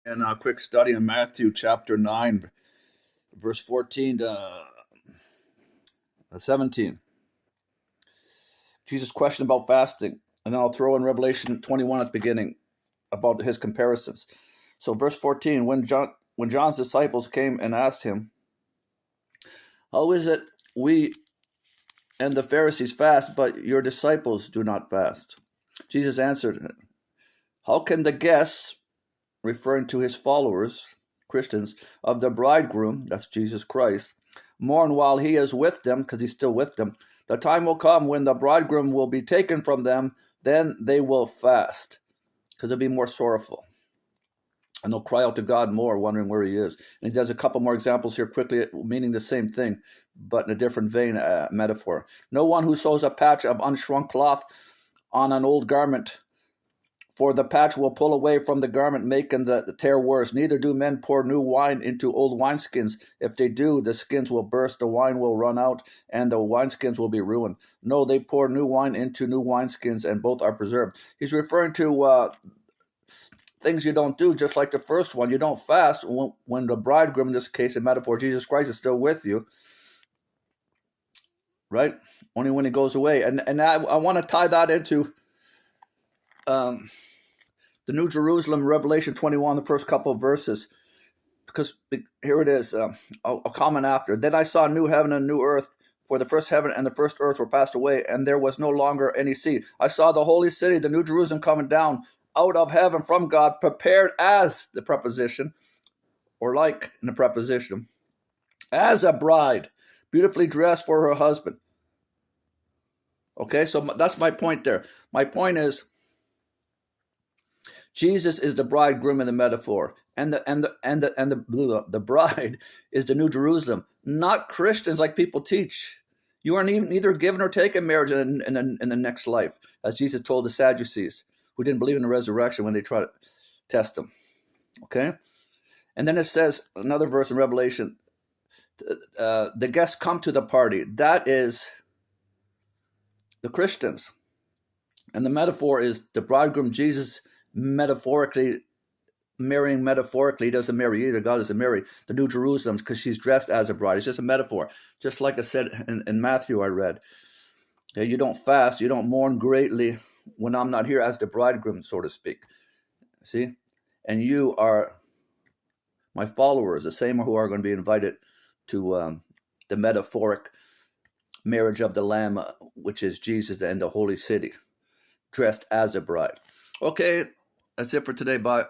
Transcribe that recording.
And a quick study in Matthew chapter 9, verse 14 to 17. Jesus' question about fasting. And then I'll throw in Revelation 21 at the beginning about his comparisons. So verse 14, when John's disciples came and asked him, how is it we and the Pharisees fast, but your disciples do not fast? Jesus answered, how can the guests, referring to his followers, Christians, of the bridegroom, that's Jesus Christ, mourn while he is with them, because he's still with them? The time will come when the bridegroom will be taken from them, then they will fast, because they'll be more sorrowful. And they'll cry out to God more, wondering where he is. And he does a couple more examples here quickly, meaning the same thing, but in a different vein, metaphor. No one who sews a patch of unshrunk cloth on an old garment, for the patch will pull away from the garment, making the tear worse. Neither do men pour new wine into old wineskins. If they do, the skins will burst, the wine will run out, and the wineskins will be ruined. No, they pour new wine into new wineskins, and both are preserved. He's referring to things you don't do, just like the first one. You don't fast when the bridegroom, in this case, in metaphor, Jesus Christ, is still with you, right? Only when he goes away. And I want to tie that into the New Jerusalem, Revelation 21, the first couple of verses, because here it is. I'll comment after. Then I saw a new heaven and a new earth, for the first heaven and the first earth were passed away, and there was no longer any sea. I saw the holy city, the New Jerusalem, coming down out of heaven from God, prepared as the preposition, or like in the preposition, as a bride, beautifully dressed for her husband. Okay, so that's my point there. My point is, Jesus is the bridegroom in the metaphor, and the bride is the New Jerusalem, not Christians like people teach. You are neither given or taken marriage in the next life, as Jesus told the Sadducees, who didn't believe in the resurrection when they tried to test him. Okay? And then it says, another verse in Revelation, the guests come to the party. That is the Christians. And the metaphor is the bridegroom, Jesus, metaphorically, marrying metaphorically. He doesn't marry either. God doesn't marry the New Jerusalem because she's dressed as a bride. It's just a metaphor. Just like I said in Matthew, I read. Okay, you don't fast, you don't mourn greatly when I'm not here as the bridegroom, so to speak. See? And you are my followers, the same who are going to be invited to the metaphoric marriage of the Lamb, which is Jesus and the holy city, dressed as a bride. Okay, that's it for today. Bye.